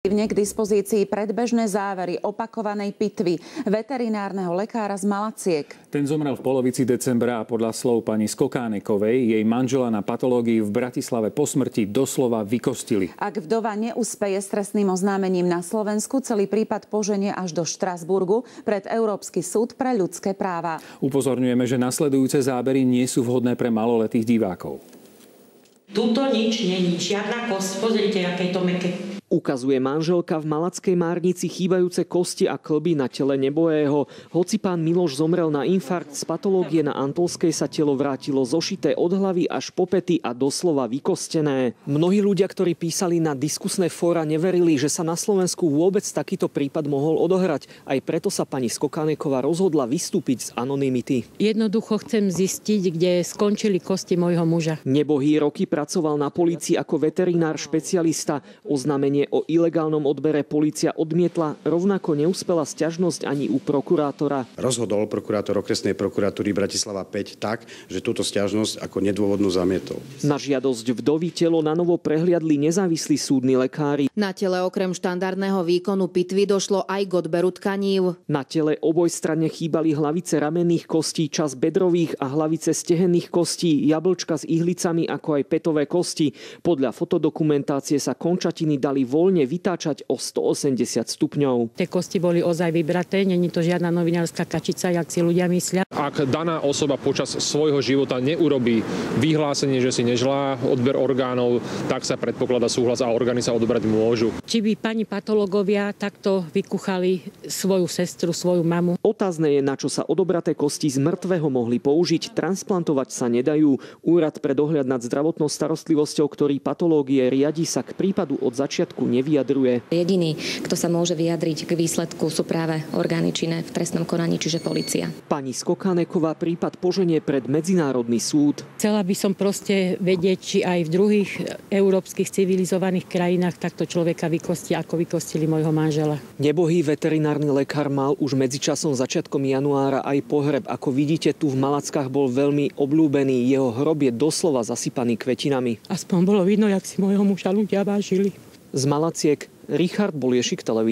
K dispozícii predbežné závery opakovanej pitvy veterinárneho lekára z Malaciek. Ten zomrel v polovici decembra a podľa slov pani Skokánekovej jej manžela na patológii v Bratislave po smrti doslova vykostili. Ak vdova neúspeje s trestným oznámením na Slovensku, celý prípad poženie až do Štrasburgu pred Európsky súd pre ľudské práva. Upozorňujeme, že nasledujúce zábery nie sú vhodné pre maloletých divákov. Tuto nič není, žiadna kosť. Pozrite, aké je to mäkké. Ukazuje manželka v Malackej Márnici chýbajúce kosti a klby na tele nebohého. Hoci pán Miloš zomrel na infarkt z patológie na Antolskej, sa telo vrátilo zošité od hlavy až po päty a doslova vykostené. Mnohí ľudia, ktorí písali na diskusné fóra, neverili, že sa na Slovensku vôbec takýto prípad mohol odohrať. Aj preto sa pani Skokáneková rozhodla vystúpiť z anonymity. Jednoducho chcem zistiť, kde skončili kosti môjho muža. Nebohý roky pracoval na polícii ako veterinár špecialista. Oznámenie o ilegálnom odbere polícia odmietla, rovnako neúspela sťažnosť ani u prokurátora. Rozhodol prokurátor okresnej prokuratúry Bratislava 5 tak, že túto sťažnosť ako nedôvodnú zamietol. Na žiadosť vdovy telo nanovo prehliadli nezávislí súdni lekári. Na tele okrem štandardného výkonu pitvy došlo aj k odberu tkanív. Na tele obojstranne chýbali hlavice ramenných kostí, časť bedrových a hlavice stehenných kostí, jablčka s ihlicami ako aj pätové kosti. Podľa fotodokumentácie sa končatiny dali voľne vytáčať o 180 stupňov. Tie kosti boli ozaj vybraté, není to žiadna novinárska kačica, jak si ľudia myslia. Ak daná osoba počas svojho života neurobí vyhlásenie, že si neželá odber orgánov, tak sa predpokladá súhlas a orgány sa odobrať môžu. Či by pani patológovia takto vykuchali svoju sestru, svoju mamu? Otázne je, na čo sa odobraté kosti z mŕtvého mohli použiť. Transplantovať sa nedajú. Úrad pre dohľad nad zdravotnou starostlivosťou, ktorý patológie riadi, sa k prípadu od začiatku nevyjadruje. Jediný, kto sa môže vyjadriť k výsledku, sú práve orgány činné v trestnom konaní, čiže polícia. Pani Skokáneková prípad poženie pred medzinárodný súd. Chcela by som proste vedieť, či aj v druhých európskych civilizovaných krajinách takto človeka vykostia, ako vykostili môjho manžela. Nebohý veterinárny lekár mal už medzičasom začiatkom januára aj pohreb. Ako vidíte, tu v Malackách bol veľmi obľúbený. Jeho hrob je doslova zasypaný kvetinami. Aspoň bolo vidno, jak si môjho muža ľudia vážili. Z Malaciek Richard Boliešik, televízia.